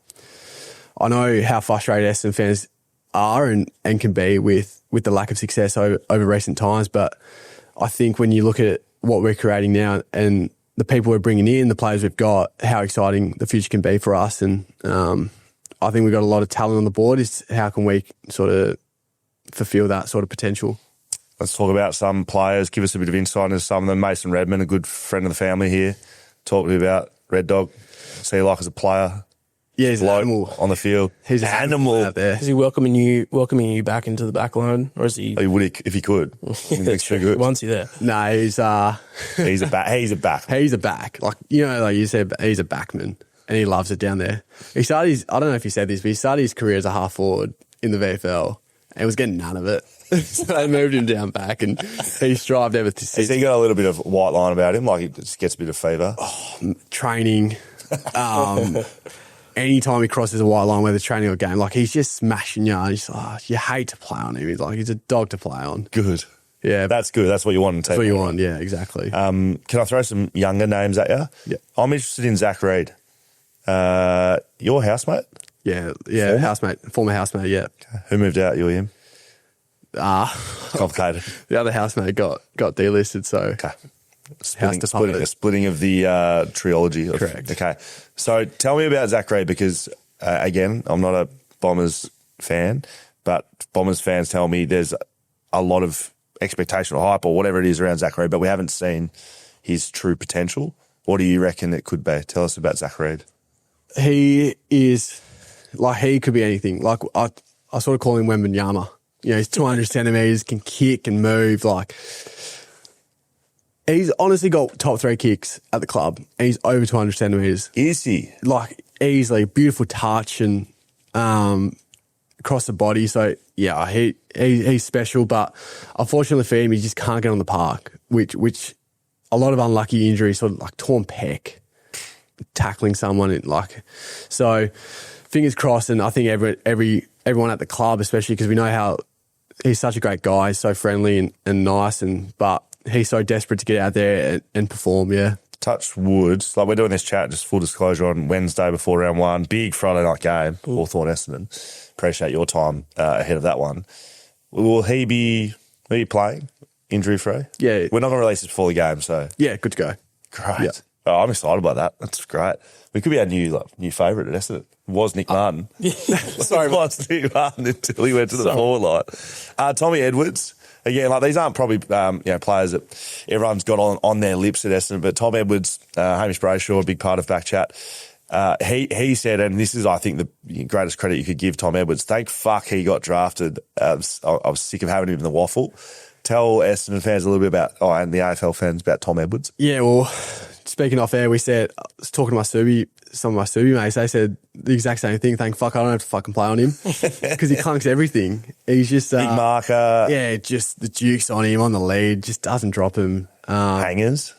I know how frustrated Essendon fans are and can be with the lack of success over recent times. But I think when you look at what we're creating now and the people we're bringing in, the players we've got, how exciting the future can be for us. And I think we've got a lot of talent on the board. Is how can we sort of fulfill that sort of potential? Let's talk about some players. Give us a bit of insight into some of them. Mason Redmond, a good friend of the family here. Talk to me about Red Dog. See you as a player. Yeah, he's an animal on the field. He's an animal out there. Is he welcoming you back into the back line, or is he? Oh, would he, if he could? Good. Once he's there. No, he's a back. He's a back. He's a back. Like you said, he's a backman, and he loves it down there. He started I don't know if he said this, but he started his career as a half forward in the VFL, and was getting none of it. So they moved him down back, and he strived ever to sit. Has he got a little bit of white line about him? He just gets a bit of fever. Training. Anytime he crosses a white line, whether it's training or game, he's just smashing you. You hate to play on him. He's a dog to play on. Good. Yeah. That's good. That's what you want. That's what you want. Yeah, exactly. Can I throw some younger names at you? Yeah. I'm interested in Zach Reid. Your housemate? Yeah. Former housemate, yeah. Okay. Who moved out? You or him? Complicated. The other housemate got delisted, so... Okay. Splitting of the trilogy. Correct. Okay. So tell me about Zach Reid because, again, I'm not a Bombers fan, but Bombers fans tell me there's a lot of expectation or hype or whatever it is around Zach Reid, but we haven't seen his true potential. What do you reckon it could be? Tell us about Zach Reid. He is, he could be anything. I sort of call him Wembanyama. He's 200 centimetres, can kick and move, He's honestly got top 3 kicks at the club, and he's over 200 centimetres. Is he? Easily, beautiful touch and across the body. So, yeah, he's special, but unfortunately for him, he just can't get on the park, which a lot of unlucky injuries, sort of torn pec, tackling someone. So, fingers crossed, and I think everyone at the club, especially because we know how he's such a great guy, he's so friendly and nice, but he's so desperate to get out there and perform, yeah. Touch wood. We're doing this chat, just full disclosure, on Wednesday before round 1. Big Friday night game, Hawthorn Essendon. Appreciate your time ahead of that one. Will he be playing injury-free? Yeah. We're not going to release it before the game, so... Yeah, good to go. Great. Yeah. Oh, I'm excited by that. That's great. We could be our new favourite at Essendon. It was Nic Martin. Sorry. It was Nic Martin until he went to the forward line. Tommy Edwards... Again, these aren't probably players that everyone's got on their lips at Essendon, but Tom Edwards, Hamish Brayshaw, a big part of BackChat, he said, and this is, I think, the greatest credit you could give Tom Edwards, thank fuck he got drafted. I was sick of having him in the waffle. Tell Essendon fans a little bit about, and the AFL fans about Tom Edwards. Yeah, well, speaking off air, I was talking to some of my Subi mates, they said the exact same thing. Thank fuck, I don't have to fucking play on him because he clunks everything. He's just... big marker. Yeah, just the dukes on him, on the lead, just doesn't drop him. Hangers?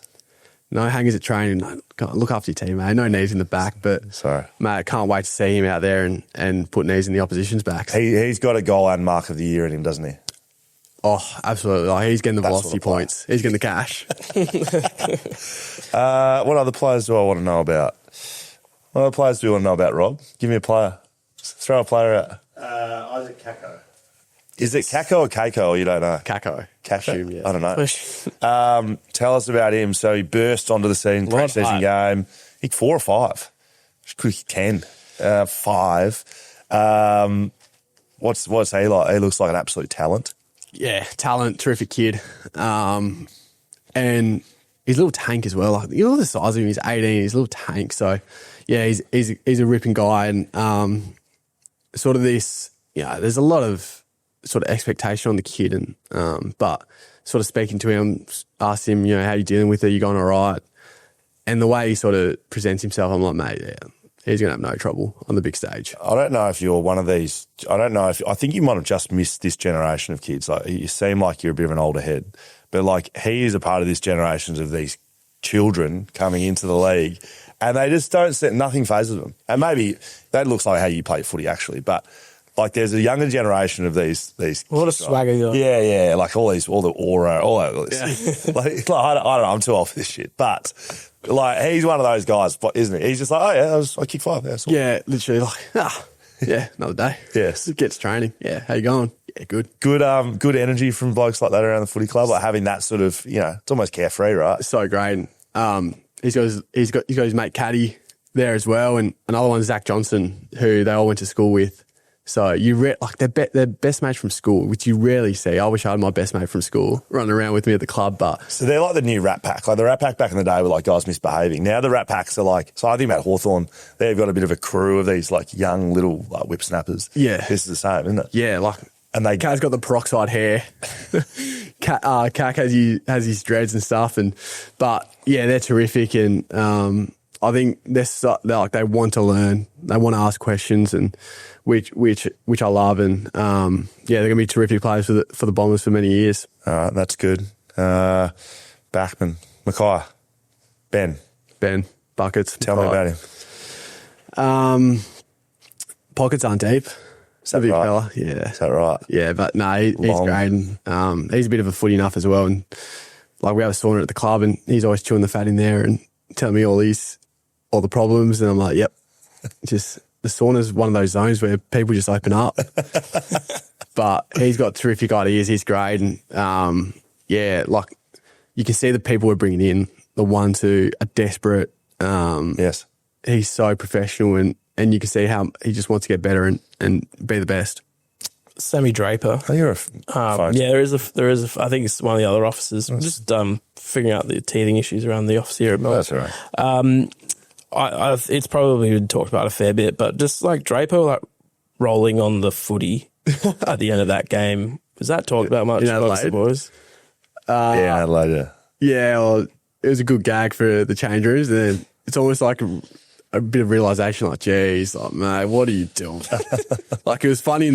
No hangers at training. No, God, look after your team, mate. No knees in the back, but Sorry. mate, I can't wait to see him out there and put knees in the opposition's backs. He's got a goal and mark of the year in him, doesn't he? Oh, absolutely. Like, he's getting the That's velocity what a player. points. He's getting the cash. What other players do I want to know about? What other players do you want to know about, Rob? Give me a player. Just throw a player out. Isaac Kako. Is it Kako or Keiko, or you don't know? Kako. Kako? Assume, yeah. I don't know. Tell us about him. So he burst onto the scene, Lot of pre-season game. He 4 or 5. Could he 10. 5. What's he like? He looks like an absolute talent. Yeah, talent, terrific kid. And he's a little tank as well. Like, you know the size of him, he's 18, he's a little tank. So, yeah, he's a ripping guy. And sort of this, there's a lot of sort of expectation on the kid. And but sort of speaking to him, asked him, how you dealing with it? You going all right? And the way he sort of presents himself, I'm like, mate, yeah, he's going to have no trouble on the big stage. I don't know if you're one of these. I think you might have just missed this generation of kids. Like, you seem like you're a bit of an older head, but like, he is a part of this generation of these children coming into the league, and they just don't set, nothing phases them. And maybe that looks like how you play footy actually, but like, there's a younger generation of these. What a swagger you got. Yeah, like all the aura, all that. like I don't know, I'm too old for this shit, but like, he's one of those guys, isn't he? He's just like, oh yeah, I kick 5. Yeah, Yeah, literally like, another day. Yes. Gets training. Yeah, how you going? Yeah, good. Good energy from blokes like that around the footy club, like having that sort of, it's almost carefree, right? So great. He's got his mate Caddy there as well, and another one, Zach Johnson, who they all went to school with. So they're best mates from school, which you rarely see. I wish I had my best mate from school running around with me at the club, but So they're like the new Rat Pack. Like, the Rat Pack back in the day were like guys misbehaving. Now the Rat Packs are like, so I think about Hawthorn, they've got a bit of a crew of these like young little like whipsnappers. Yeah. This is the same, isn't it? yeah, like, And they Cat's got the peroxide hair. Cat has his dreads and stuff, but yeah, they're terrific, and I think they're like, they want to learn, they want to ask questions, and which I love, and they're going to be terrific players for the Bombers for many years. All right, that's good. Backman, Mackay, Ben, Buckets. tell me about him. Pockets aren't deep. Is that A big right? fella, yeah. Is that right? Yeah, but no, he's Long. great. And, he's a bit of a footy enough as well. And like, we have a sauna at the club, and he's always chewing the fat in there and telling me all the problems. And I'm like, yep, just the sauna's one of those zones where people just open up. But he's got terrific ideas. He's great. And like, you can see the people we're bringing in, the ones who are desperate. Yes. He's so professional, and you can see how he just wants to get better and be the best. Sammy Draper. Oh, you're a phone. Yeah, there is a, I think it's one of the other officers. Just figuring out the teething issues around the office here at Melbourne. That's all right. It's probably been talked about a fair bit, but just like Draper, like rolling on the footy at the end of that game, was that talked about much In amongst the Adelaide? boys? Yeah, Adelaide, yeah. Yeah, well, it was a good gag for the change rooms, and then it's almost like a bit of realisation, like, geez, like, mate, what are you doing? Like, it was funny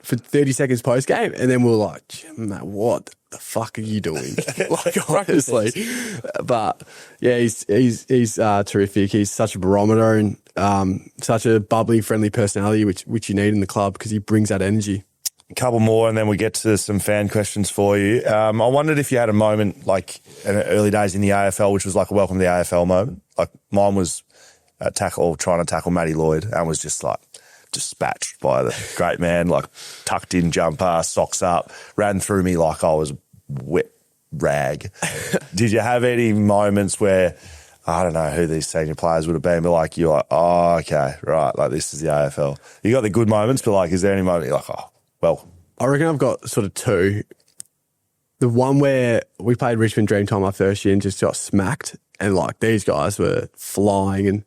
for 30 seconds post game, and then we were like, mate, what the fuck are you doing? Like, honestly. But yeah, he's terrific. He's such a barometer, and such a bubbly, friendly personality, which you need in the club, because he brings that energy. A couple more, and then we get to some fan questions for you. I wondered if you had a moment like in the early days in the AFL, which was like a welcome to the AFL moment. Like, mine was trying to tackle Matty Lloyd, and was just like dispatched by the great man, like tucked in jumper, socks up, ran through me like I was a wet rag. Did you have any moments where, I don't know who these senior players would have been, but like, you're like, oh, okay, right, like, this is the AFL. You got the good moments, but like, is there any moment you're like, oh, welcome? I reckon I've got sort of two. The one where we played Richmond Dreamtime my first year and just got smacked, and like, these guys were flying, and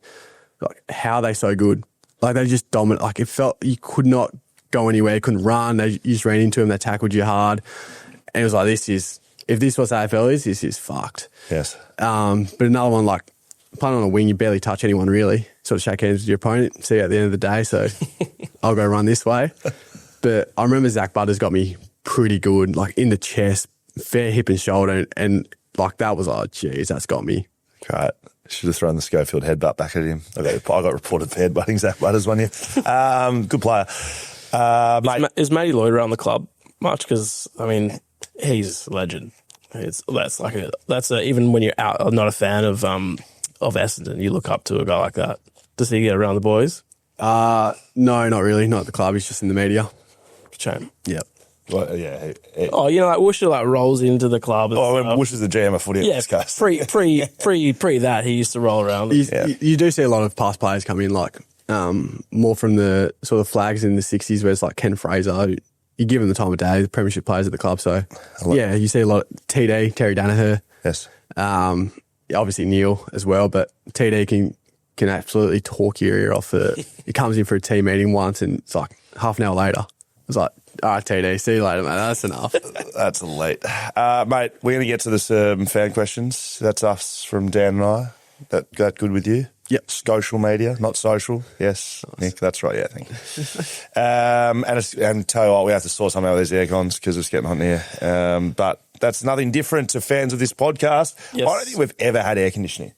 like, how are they so good? Like, they just dominant. Like, it felt you could not go anywhere, you couldn't run. You just ran into them, they tackled you hard. And it was like, if this was AFL is, this is fucked. Yes. But another one, like, playing on a wing, you barely touch anyone really. Sort of shake hands with your opponent, see you at the end of the day. So I'll go run this way. But I remember Zach Butters got me pretty good, like in the chest, fair hip and shoulder, and like that was geez, that's got me. Great. Should have thrown the Schofield headbutt back at him. I got reported for headbutting Zach Butters one year. Good player. Mate. Is Matty Lloyd around the club much? Because, I mean, he's a legend. Even when you're out, not a fan of Essendon, you look up to a guy like that. Does he get around the boys? No, not really. Not at the club. He's just in the media. Shame. Yep. Well, yeah. Like Woosher rolls into the club. When Wush is the GM of footy, yeah. this case. Pre that, he used to roll around. You do see a lot of past players come in, like more from the sort of flags in the 60s, where it's like Ken Fraser. You give him the time of day, the premiership players at the club. So, yeah, you see a lot of TD, Terry Danaher. Yes. Obviously Neil as well, but TD can absolutely talk your ear off. He comes in for a team meeting once and it's like half an hour later. It's like, all right, TD, see you later, mate. That's enough. That's elite. Mate, we're going to get to the fan questions. That's us from Dan and I. That good with you? Yep. Social media, not social. Yes, Nick, that's right. Yeah, thank you. and tell you what, we have to sort something out with these air cons because it's getting hot in here. But that's nothing different to fans of this podcast. Yes. I don't think we've ever had air conditioning.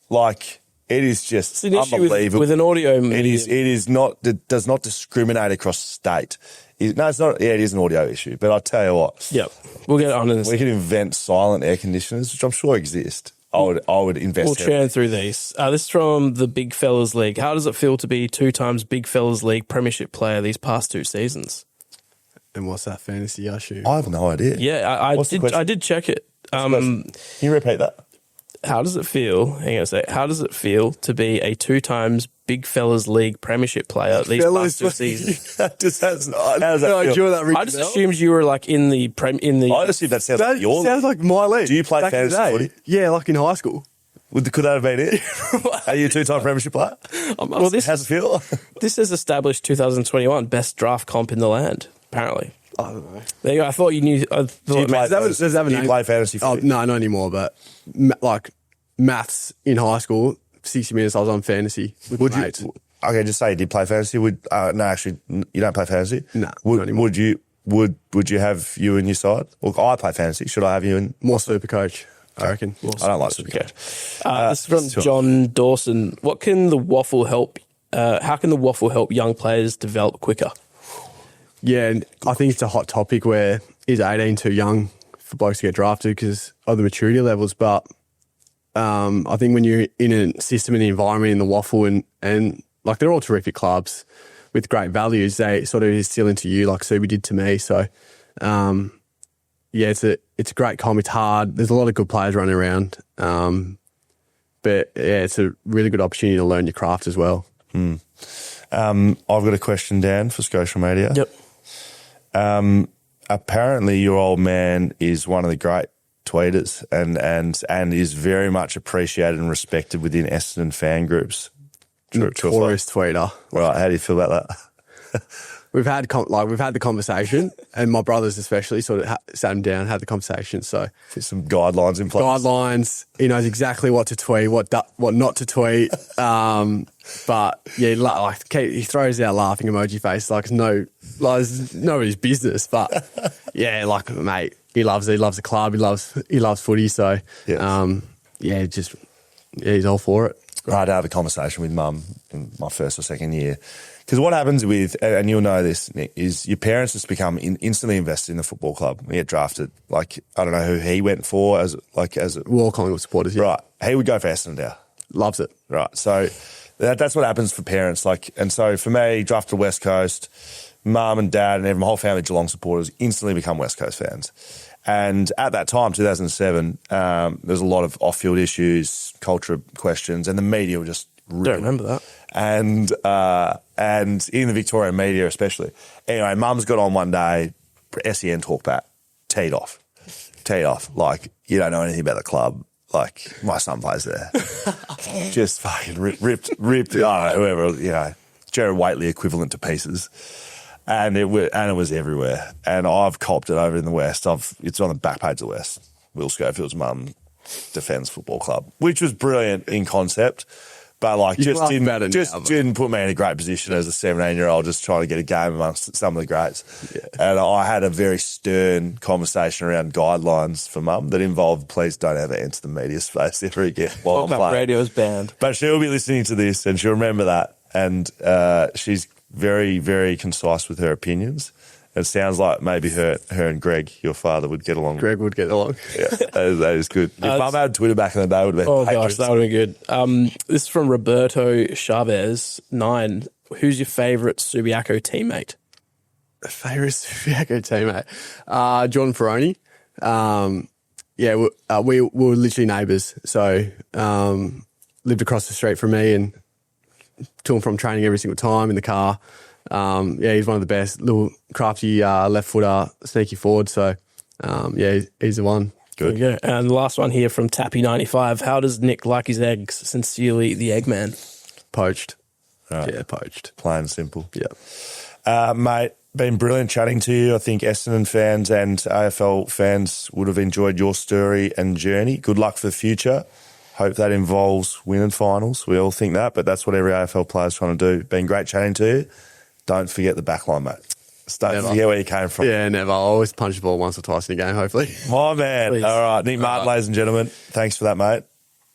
Like, it is just it's an issue unbelievable. with an audio medium. It is not. It does not discriminate across state. No, it's not. Yeah, it is an audio issue. But I'll tell you what. Yep. We'll get on in this. We can invent silent air conditioners, which I'm sure exist. I would invest. We'll churn through these. This is from the Big Fellas League. How does it feel to be 2 times Big Fellas League premiership player these past 2 seasons? And what's that fantasy issue? I have no idea. Yeah, I did check it. Can you repeat that? How does it feel? Hang on a sec. How does it feel to be a 2 times Big Fellas League premiership player these past 2 seasons? How does that feel? I just assumed you were like in the I assume that sounds like your sounds like my league. Do you play fantasy footy? Yeah, like in high school. Could that have been it? Are you a 2-time premiership player? Well, how's it feel? This is established 2021 best draft comp in the land, apparently. I don't know. There you go. I thought you knew. Do you play fantasy footy? Oh, no, not anymore, but like maths in high school, 60 minutes I was on fantasy with Would mates. you? Okay, just say you did play fantasy. No, actually, you don't play fantasy. No, not anymore. Would you have you in your side? Well, I play fantasy. Should I have you in? More super coach, I reckon. I don't like super coach. This is from John Dawson. What can the waffle help? How can the waffle help young players develop quicker? Yeah, and I think it's a hot topic where is 18 too young for blokes to get drafted because of the maturity levels. But I think when you're in a system and the environment in the waffle and like they're all terrific clubs with great values, they sort of instill into you like Subi did to me. So yeah, it's a great comp. It's hard. There's a lot of good players running around. But yeah, it's a really good opportunity to learn your craft as well. I've got a question, Dan, for social media. Yep. Apparently your old man is one of the great tweeters and is very much appreciated and respected within Essendon fan groups. Notorious tweeter. Right, how do you feel about that? We've had the conversation, and my brothers especially sort of sat him down, had the conversation. So Put some guidelines in place. Guidelines. He knows exactly what to tweet, what not to tweet. But yeah, like he throws out laughing emoji face like it's nobody's business. But yeah, like mate, he loves the club. He loves footy. So Yes. he's all for it. I had to have a conversation with mum in my first or second year. Because what happens with, and you'll know this, Nick, is your parents just become instantly invested in the football club. We get drafted. Like, I don't know who he went for as We're all Collingwood supporters, yeah. Right. He would go for Essendon now. Loves it. Right. So that's what happens for parents. Like, and so for me, drafted West Coast, mum and dad and my whole family Geelong supporters instantly become West Coast fans. And at that time, 2007, there was a lot of off-field issues, culture questions, and the media were just Don't remember that. And in the Victorian media especially. Anyway, mum's got on one day, SEN talk back, teed off. Like, you don't know anything about the club. Like, my son plays there. Just fucking ripped, I don't know, whoever, Jared Waitley equivalent to pieces. And it was everywhere. And I've copped it over in the West. It's on the back page of the West. Will Schofield's mum defends football club, which was brilliant in concept. But like, You can just laugh about it now, but- didn't put me in a great position as a 17-year-old, just trying to get a game amongst some of the greats. Yeah. And I had a very stern conversation around guidelines for Mum that involved, please don't ever enter the media space ever again while I'm playing. Radio's banned. But she'll be listening to this and she'll remember that. And she's very, very concise with her opinions. It sounds like maybe her and Greg, your father, would get along. Greg would get along. Yeah, that is good. If Mum had Twitter back in the day, it would have been Oh, patrons. gosh, that would have been good. This is from Roberto Chavez, 9. Who's your favourite Subiaco teammate? Favourite Subiaco teammate? John Ferroni. We were literally neighbours. So lived across the street from me and to and from training every single time in the car. He's one of the best. Little crafty left footer, sneaky forward. So, he's the one. Good. There you go. And the last one here from Tappy95. How does Nick like his eggs? Sincerely, the Eggman. Poached. Right. Yeah, poached. Plain and simple. Yeah. Mate, been brilliant chatting to you. I think Essendon fans and AFL fans would have enjoyed your story and journey. Good luck for the future. Hope that involves winning finals. We all think that, but that's what every AFL player is trying to do. Been great chatting to you. Don't forget the backline, mate. Don't forget where you came from. Yeah, never. I'll always punch the ball once or twice in a game, hopefully. My man. Please. All right. Nic Martin, ladies and gentlemen. Thanks for that, mate.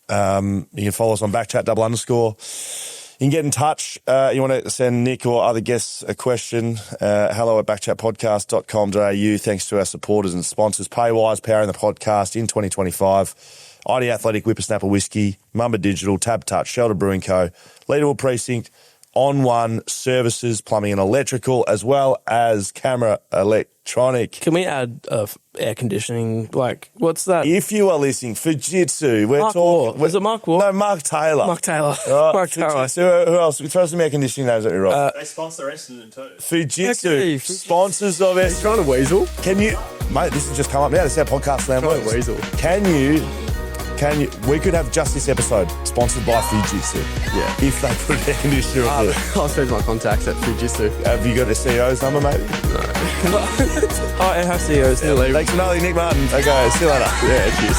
You can follow us on BackChat _. You can get in touch. You want to send Nick or other guests a question, hello@backchatpodcast.com.au. Thanks to our supporters and sponsors. Paywise, powering the podcast in 2025. ID Athletic, Whippersnapper Whisky, Mamba Digital, TABtouch, Shelter Brewing Co, Leaderville Precinct, On One Services, Plumbing and Electrical, as well as Camera Electronic. Can we add air conditioning? Like, what's that? If you are listening, Fujitsu, we're Mark talking. War. Is it Mark War? No, Mark Taylor. Mark Taylor. All right, Mark Taylor. Fujitsu, who else? Throw some air conditioning names at me, Rob. They sponsor Essendon too. Fujitsu, Okay. sponsors of it. Trying to weasel. Can you, mate? This has just come up now. This is our podcast now. Trying to weasel. Can you? We could have just this episode sponsored by Fujitsu. Yeah. If they put an air conditioner on it. I'll send my contacts at Fujitsu. Have you got the CEO's number, maybe? Oh, and how CEOs. Thanks for knowing Nic Martin. Okay, see you later. Yeah, cheers.